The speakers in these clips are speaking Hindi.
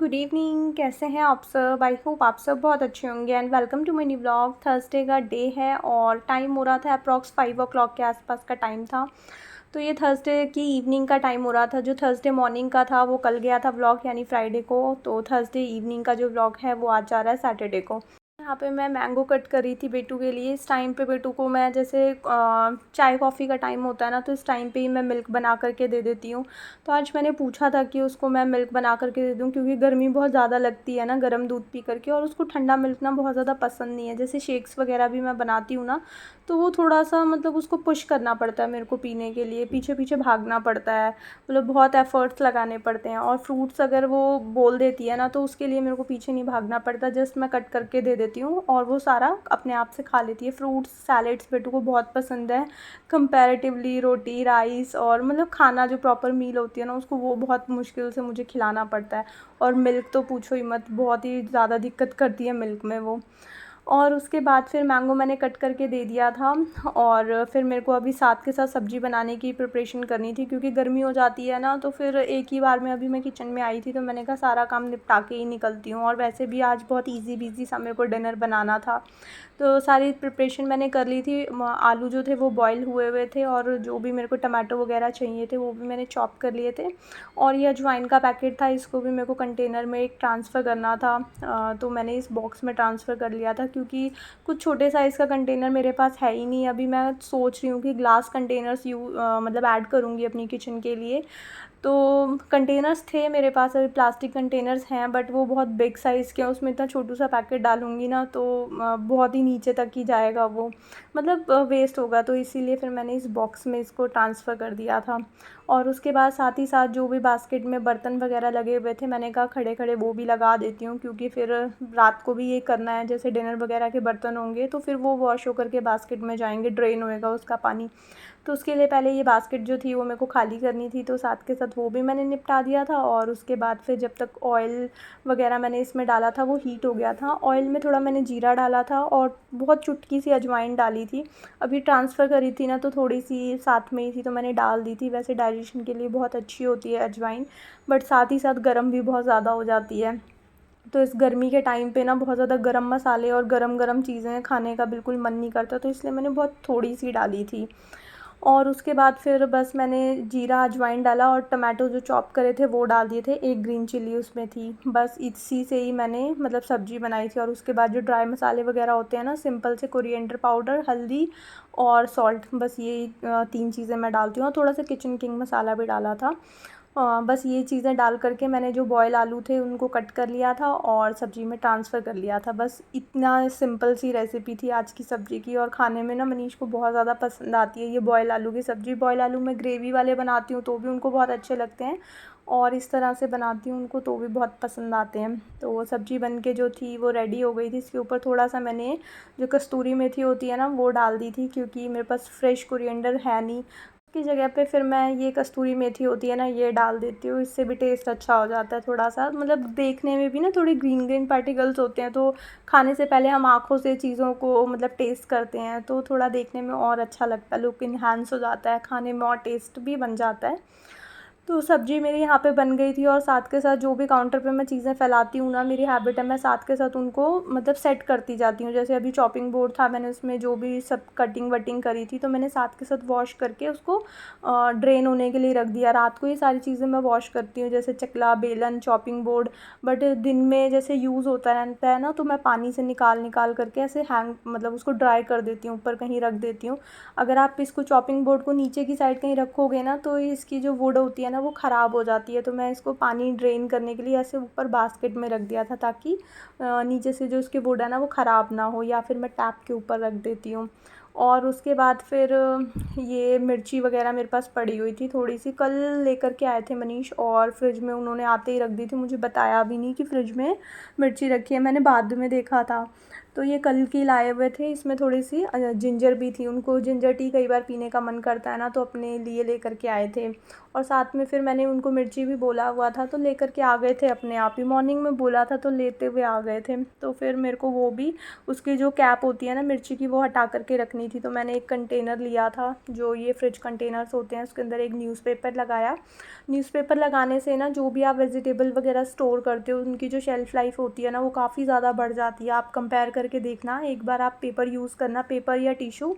Good evening. कैसे हैं आप सब? आई होप आप सब बहुत अच्छे होंगे and welcome to my new vlog. Thursday का डे है और टाइम हो रहा था अप्रॉक्स 5 o'clock के आसपास का टाइम था। तो ये थर्सडे की इवनिंग का टाइम हो रहा था। जो थर्सडे मॉर्निंग का था वो कल गया था व्लॉग यानी फ्राइडे को, तो थर्सडे इवनिंग का जो व्लॉग है वो आज जा रहा है सैटरडे को। यहाँ पे मैं मैंगो कट कर रही थी बेटू के लिए। इस टाइम पे बेटू को मैं जैसे चाय कॉफ़ी का टाइम होता है ना, तो इस टाइम पे ही मैं मिल्क बना करके दे देती हूँ। तो आज मैंने पूछा था कि उसको मैं मिल्क बना करके दे दूँ, क्योंकि गर्मी बहुत ज़्यादा लगती है ना गर्म दूध पी करके, और उसको ठंडा मिल्क ना बहुत ज़्यादा पसंद नहीं है। जैसे शेक्स वगैरह भी मैं बनाती हूँ ना, तो वो थोड़ा सा मतलब उसको पुश करना पड़ता है मेरे को पीने के लिए, पीछे पीछे भागना पड़ता है, मतलब बहुत एफ़र्ट्स लगाने पड़ते हैं। और फ्रूट्स अगर वो बोल देती है ना, तो उसके लिए मेरे को पीछे नहीं भागना पड़ता, जस्ट मैं कट करके दे देती हूँ और वो सारा अपने आप से खा लेती है। फ्रूट्स सैलेड्स बेटू को बहुत पसंद है कंपैरेटिवली रोटी राइस, और मतलब खाना जो प्रॉपर मील होती है ना उसको, वो बहुत मुश्किल से मुझे खिलाना पड़ता है। और मिल्क तो पूछो ही मत, बहुत ही ज़्यादा दिक्कत करती है मिल्क में वो। और उसके बाद फिर मैंगो मैंने कट करके दे दिया था। और फिर मेरे को अभी साथ के साथ सब्ज़ी बनाने की प्रिपरेशन करनी थी, क्योंकि गर्मी हो जाती है ना, तो फिर एक ही बार में अभी मैं किचन में आई थी, तो मैंने कहा सारा काम निपटा के ही निकलती हूँ। और वैसे भी आज बहुत इजी बिजी सा मेरे को डिनर बनाना था, तो सारी प्रिपरेशन मैंने कर ली थी। आलू जो थे वो बॉईल हुए हुए थे, और जो भी मेरे को टमाटो वगैरह चाहिए थे वो भी मैंने चॉप कर लिए थे। और ये अजवाइन का पैकेट था, इसको भी मेरे को कंटेनर में एक ट्रांसफ़र करना था। तो मैंने इस बॉक्स में ट्रांसफ़र कर लिया था, क्योंकि कुछ छोटे साइज़ का कंटेनर मेरे पास है ही नहीं। अभी मैं सोच रही हूँ कि ग्लास कंटेनर्स मतलब ऐड करूँगी अपनी किचन के लिए। तो कंटेनर्स थे मेरे पास, अभी प्लास्टिक कंटेनर्स हैं, बट वो बहुत बिग साइज़ के हैं। उसमें इतना छोटू सा पैकेट डालूँगी ना तो बहुत ही नीचे तक ही जाएगा वो, मतलब वेस्ट होगा। तो इसीलिए फिर मैंने इस बॉक्स में इसको ट्रांसफ़र कर दिया था। और उसके बाद साथ ही साथ जो भी बास्केट में बर्तन वगैरह लगे हुए थे, मैंने कहा खड़े खड़े वो भी लगा देती हूँ, क्योंकि फिर रात को भी ये करना है। जैसे डिनर वगैरह के बर्तन होंगे तो फिर वो वॉश होकर के बास्केट में जाएंगे, ड्रेन होएगा उसका पानी। तो उसके लिए पहले ये बास्केट जो थी वो मेरे को खाली करनी थी, तो साथ के साथ वो भी मैंने निपटा दिया था। और उसके बाद फिर जब तक ऑयल वगैरह मैंने इसमें डाला था वो हीट हो गया था। ऑयल में थोड़ा मैंने जीरा डाला था और बहुत चुटकी सी अजवाइन डाली थी। अभी ट्रांसफ़र करी थी ना, तो थोड़ी सी साथ में ही थी तो मैंने डाल दी थी। वैसे डाइजेशन के लिए बहुत अच्छी होती है अजवाइन, बट साथ ही साथ गर्म भी बहुत ज़्यादा हो जाती है। तो इस गर्मी के टाइम पे ना बहुत ज़्यादा गरम मसाले और गरम गरम चीज़ें खाने का बिल्कुल मन नहीं करता, तो इसलिए मैंने बहुत थोड़ी सी डाली थी। और उसके बाद फिर बस मैंने जीरा अजवाइन डाला और टमाटो जो चॉप करे थे वो डाल दिए थे। एक ग्रीन चिल्ली उसमें थी। बस इसी से ही मैंने मतलब सब्ज़ी बनाई थी। और उसके बाद जो ड्राई मसाले वगैरह होते हैं ना, सिंपल से कोरिएंडर पाउडर, हल्दी और सॉल्ट, बस ये 3 चीज़ें मैं डालती हूँ। और थोड़ा सा किचन किंग मसाला भी डाला था। बस ये चीज़ें डाल करके मैंने जो बॉयल आलू थे उनको कट कर लिया था और सब्ज़ी में ट्रांसफ़र कर लिया था। बस इतना सिंपल सी रेसिपी थी आज की सब्ज़ी की। और खाने में ना मनीष को बहुत ज़्यादा पसंद आती है ये बॉयल आलू की सब्ज़ी। बॉयल आलू मैं ग्रेवी वाले बनाती हूँ तो भी उनको बहुत अच्छे लगते हैं, और इस तरह से बनाती हूँ उनको तो भी बहुत पसंद आते हैं। तो वो सब्ज़ी बन के जो थी वो रेडी हो गई थी। इसके ऊपर थोड़ा सा मैंने जो कस्तूरी मेथी होती है ना वो डाल दी थी, क्योंकि मेरे पास फ्रेश कोरिएंडर है नहीं। की जगह पे फिर मैं ये कस्तूरी मेथी होती है ना ये डाल देती हूँ। इससे भी टेस्ट अच्छा हो जाता है थोड़ा सा, मतलब देखने में भी ना थोड़ी ग्रीन ग्रीन पार्टिकल्स होते हैं, तो खाने से पहले हम आँखों से चीज़ों को मतलब टेस्ट करते हैं, तो थोड़ा देखने में और अच्छा लगता है, लुक इन्हांस हो जाता है, खाने में और टेस्ट भी बन जाता है। तो सब्ज़ी मेरी यहाँ पे बन गई थी। और साथ के साथ जो भी काउंटर पे मैं चीज़ें फैलाती हूँ ना, मेरी हैबिट है मैं साथ के साथ उनको मतलब सेट करती जाती हूँ। जैसे अभी चॉपिंग बोर्ड था, मैंने उसमें जो भी सब कटिंग वटिंग करी थी तो मैंने साथ के साथ वॉश करके उसको ड्रेन होने के लिए रख दिया। रात को ये सारी चीज़ें मैं वॉश करती हूँ, जैसे चकला, बेलन, चॉपिंग बोर्ड। बट दिन में जैसे यूज़ होता रहता है ना, तो मैं पानी से निकाल निकाल करके ऐसे हैंग मतलब उसको ड्राई कर देती हूँ, ऊपर कहीं रख देती हूँ। अगर आप इसको चॉपिंग बोर्ड को नीचे की साइड कहीं रखोगे ना, तो इसकी जो वुड होती है ना वो ख़राब हो जाती है। तो मैं इसको पानी ड्रेन करने के लिए ऐसे ऊपर बास्केट में रख दिया था, ताकि नीचे से जो उसकी वुड है ना वो ख़राब ना हो, या फिर मैं टैप के ऊपर रख देती हूँ। और उसके बाद फिर ये मिर्ची वगैरह मेरे पास पड़ी हुई थी थोड़ी सी, कल लेकर के आए थे मनीष, और फ्रिज में उन्होंने आते ही रख दी थी, मुझे बताया भी नहीं कि फ्रिज में मिर्ची रखी है, मैंने बाद में देखा था। तो ये कल की लाए हुए थे, इसमें थोड़ी सी जिंजर भी थी, उनको जिंजर टी कई बार पीने का मन करता है ना, तो अपने लिए लेकर के आए थे। और साथ में फिर मैंने उनको मिर्ची भी बोला हुआ था तो लेकर के आ गए थे अपने आप ही, मॉर्निंग में बोला था तो लेते हुए आ गए थे। तो फिर मेरे को वो भी उसकी जो कैप होती है ना मिर्ची की, वो हटा करके रखनी थी। तो मैंने एक कंटेनर लिया था, जो ये फ्रिज कंटेनर्स होते हैं, उसके अंदर एक न्यूज़पेपर लगाया। न्यूज़पेपर लगाने से ना जो भी आप वेजिटेबल वगैरह स्टोर करते हो, उनकी जो शेल्फ़ लाइफ होती है ना, वो काफ़ी ज़्यादा बढ़ जाती है। आप कंपेयर करके देखना, एक बार आप पेपर यूज़ करना, पेपर या टिशू,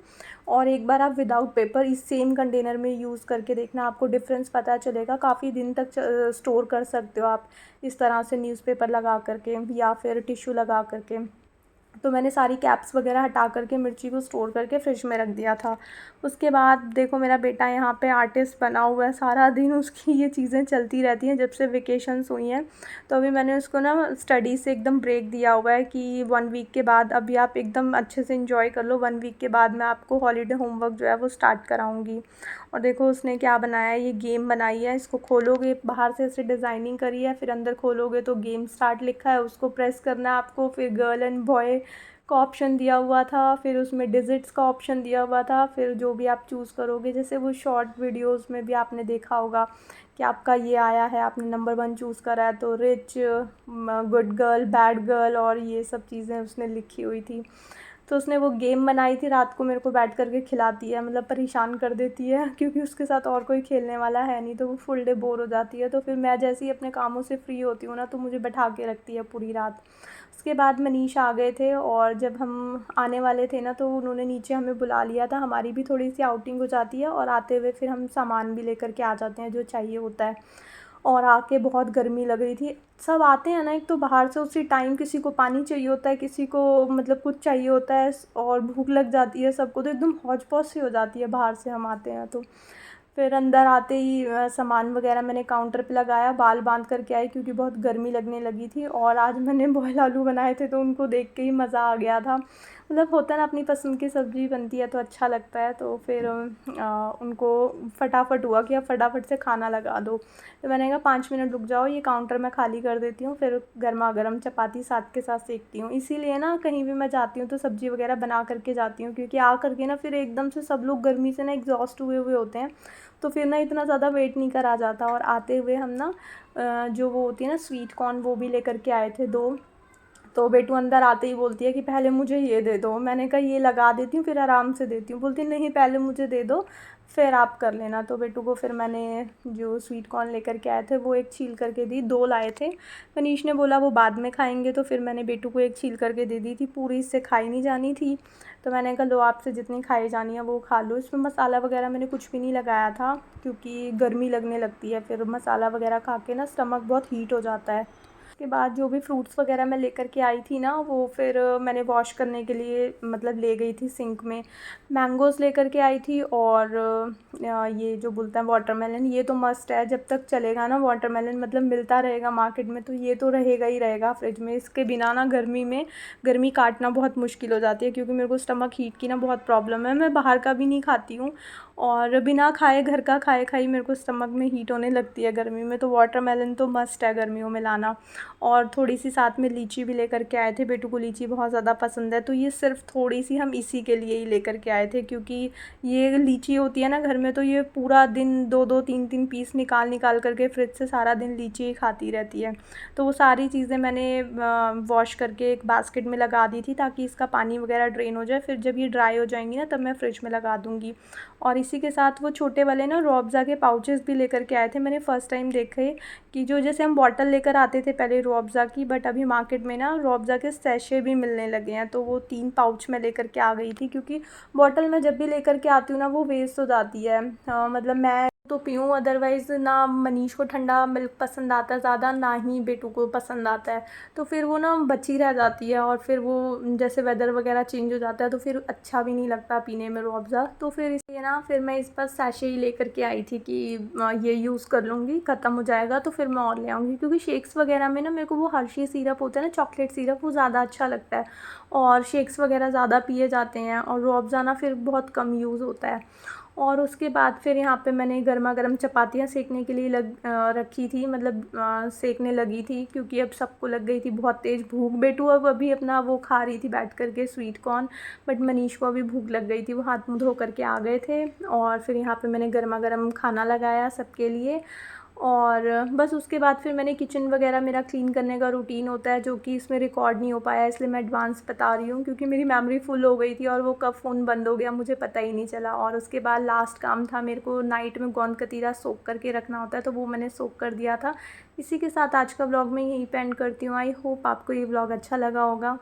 और एक बार आप विदाउट पेपर इस सेम कंटेनर में यूज़ करके देखना, आपको डिफरेंस पता चलेगा। काफ़ी दिन तक स्टोर कर सकते हो आप इस तरह से न्यूज़पेपर लगा करके या फिर टिश्यू लगा करके। तो मैंने सारी कैप्स वगैरह हटा करके मिर्ची को स्टोर करके फ्रिज में रख दिया था। उसके बाद देखो मेरा बेटा यहाँ पे आर्टिस्ट बना हुआ है, सारा दिन उसकी ये चीज़ें चलती रहती हैं जब से वेकेशंस हुई हैं। तो अभी मैंने उसको ना स्टडी से एकदम ब्रेक दिया हुआ है कि 1 वीक के बाद अभी आप एकदम अच्छे से एंजॉय कर लो, 1 वीक के बाद मैं आपको हॉलीडे होमवर्क जो है वो स्टार्ट कराऊँगी। और देखो उसने क्या बनाया है, ये गेम बनाई है, इसको खोलोगे बाहर से ऐसे डिज़ाइनिंग करी है, फिर अंदर खोलोगे तो गेम स्टार्ट लिखा है, उसको प्रेस करना है आपको, फिर गर्ल एंड बॉय का ऑप्शन दिया हुआ था, फिर उसमें डिजिट्स का ऑप्शन दिया हुआ था, फिर जो भी आप चूज़ करोगे, जैसे वो शॉर्ट वीडियोस में भी आपने देखा होगा कि आपका ये आया है, आपने नंबर 1 चूज़ करा है, तो rich, good girl, bad girl और ये सब चीज़ें उसने लिखी हुई थी। तो उसने वो गेम बनाई थी, रात को मेरे को बैठ करके खिलाती है, मतलब परेशान कर देती है क्योंकि उसके साथ और कोई खेलने वाला है नहीं, तो वो फुल डे बोर हो जाती है। तो फिर मैं जैसे ही अपने कामों से फ्री होती हूँ ना, तो मुझे बैठा के रखती है पूरी रात। उसके बाद मनीष आ गए थे, और जब हम आने वाले थे ना, तो उन्होंने नीचे हमें बुला लिया था, हमारी भी थोड़ी सी आउटिंग हो जाती है और आते हुए फिर हम सामान भी लेकर के आ जाते हैं जो चाहिए होता है। और आके बहुत गर्मी लग रही थी, सब आते हैं ना एक तो बाहर से, उसी टाइम किसी को पानी चाहिए होता है, किसी को मतलब कुछ चाहिए होता है, और भूख लग जाती है सबको, तो एकदम हौच पौच सी हो जाती है बाहर से हम आते हैं तो। फिर अंदर आते ही सामान वगैरह मैंने काउंटर पे लगाया, बाल बांध करके आई क्योंकि बहुत गर्मी लगने लगी थी। और आज मैंने बॉयल आलू बनाए थे, तो उनको देख के ही मज़ा आ गया था। मतलब होता है ना, अपनी पसंद की सब्ज़ी बनती है तो अच्छा लगता है। तो फिर उनको फटाफट हुआ कि अब फटाफट से खाना लगा दो। तो मैंने कहा 5 मिनट रुक जाओ, ये काउंटर मैं खाली कर देती हूँ, फिर गर्मा गर्म चपाती साथ के साथ सेकती हूँ। इसीलिए ना कहीं भी मैं जाती हूँ तो सब्ज़ी वगैरह बना करके जाती हूँ, क्योंकि आ करके ना फिर एकदम से सब लोग गर्मी से ना एग्जॉस्ट हुए हुए होते हैं, तो फिर ना इतना ज़्यादा वेट नहीं करा जाता। और आते हुए हम ना जो वो होती है ना स्वीट कॉर्न, वो भी लेकर के आए थे 2। तो बेटू अंदर आते ही बोलती है कि पहले मुझे ये दे दो। मैंने कहा ये लगा देती हूँ फिर आराम से देती हूँ। बोलती नहीं, पहले मुझे दे दो फिर आप कर लेना। तो बेटू को फिर मैंने जो स्वीट कॉर्न लेकर के आए थे वो एक छील करके दी, 2 लाए थे। मनीष ने बोला वो बाद में खाएंगे, तो फिर मैंने बेटू को एक छील करके दे दी थी, पूरी इससे खाई नहीं जानी थी। तो मैंने कहा लो आपसे जितनी खाई जानी है वो खा लो। इसमें मसाला वगैरह मैंने कुछ भी नहीं लगाया था, क्योंकि गर्मी लगने लगती है, फिर मसाला वगैरह खा के ना स्टमक बहुत हीट हो जाता है। उसके बाद जो भी फ्रूट्स वगैरह मैं लेकर के आई थी ना, वो फिर मैंने वॉश करने के लिए मतलब ले गई थी सिंक में। मैंगोज़ लेकर के आई थी, और ये जो बोलते हैं वाटरमेलन, ये तो मस्ट है, जब तक चलेगा ना वाटरमेलन, मतलब मिलता रहेगा मार्केट में तो ये तो रहेगा ही रहेगा फ्रिज में। इसके बिना ना गर्मी में गर्मी काटना बहुत मुश्किल हो जाती है, क्योंकि मेरे को स्टमक हीट की ना बहुत प्रॉब्लम है। मैं बाहर का भी नहीं खाती हूँ, और बिना खाए घर का खाए खाई मेरे को स्टमक में हीट होने लगती है गर्मी में। तो वाटरमेलन तो मस्ट है गर्मियों में लाना। और थोड़ी सी साथ में लीची भी लेकर के आए थे, बेटू को लीची बहुत ज़्यादा पसंद है, तो ये सिर्फ थोड़ी सी हम इसी के लिए ही लेकर के आए थे, क्योंकि ये लीची होती है ना घर में, तो ये पूरा दिन 2-2 3-3 पीस निकाल निकाल करके फ्रिज से सारा दिन लीची ही खाती रहती है। तो वो सारी चीज़ें मैंने वॉश करके एक बास्केट में लगा दी थी, ताकि इसका पानी वगैरह ड्रेन हो जाए, फिर जब ये ड्राई हो जाएंगी ना तब मैं फ्रिज में लगा दूँगी। और इसी के साथ वो छोटे वाले ना रूह अफ़ज़ा के पाउचेस भी लेकर के आए थे। मैंने फ़र्स्ट टाइम देखे कि जो जैसे हम बॉटल लेकर आते थे पहले रूह अफ़ज़ा की, बट अभी मार्केट में ना रूह अफ़ज़ा के सैशे भी मिलने लगे हैं। तो वो 3 पाउच मैं लेकर के आ गई थी, क्योंकि बॉटल मैं जब भी लेकर के आती हूँ ना वो वेस्ट हो जाती है। मतलब मैं तो पीऊँ, अदरवाइज़ ना मनीष को ठंडा मिल्क पसंद आता है ज़्यादा, ना ही बेटू को पसंद आता है, तो फिर वो ना बची रह जाती है। और फिर वो जैसे वेदर वगैरह चेंज हो जाता है तो फिर अच्छा भी नहीं लगता पीने में रूह अफ़ज़ा। तो फिर इसलिए ना फिर मैं इस पर सैशे ही लेकर के आई थी कि ये यूज़ कर लूँगी, ख़त्म हो जाएगा तो फिर मैं और ले आऊँगी। क्योंकि शेक्स वगैरह में ना मेरे को वो हर्शी सिरप होता है ना, चॉकलेट सिरप, वो ज़्यादा अच्छा लगता है, और शेक्स वगैरह ज़्यादा पिए जाते हैं, और रूह अफ़ज़ा ना फिर बहुत कम यूज़ होता है। और उसके बाद फिर यहाँ पे मैंने गर्मा गर्म चपातियाँ सेकने के लिए रखी थी, मतलब सेकने लगी थी, क्योंकि अब सबको लग गई थी बहुत तेज़ भूख। बेटू अब अभी अपना वो खा रही थी बैठ करके स्वीट कॉर्न, बट मनीष को अभी भूख लग गई थी, वो हाथ मुँह धो करके आ गए थे। और फिर यहाँ पे मैंने गर्मा गर्म खाना लगाया सबके लिए। और बस उसके बाद फिर मैंने किचन वगैरह, मेरा क्लीन करने का रूटीन होता है जो कि इसमें रिकॉर्ड नहीं हो पाया, इसलिए मैं एडवांस बता रही हूँ, क्योंकि मेरी मेमोरी फुल हो गई थी और वो कब फ़ोन बंद हो गया मुझे पता ही नहीं चला। और उसके बाद लास्ट काम था, मेरे को नाइट में गोंद कतीरा सोख करके रखना होता है, तो वो मैंने सोख कर दिया था। इसी के साथ आज का व्लॉग मैं यहीं पे एंड करती हूँ। आई होप आपको ये व्लॉग अच्छा लगा होगा।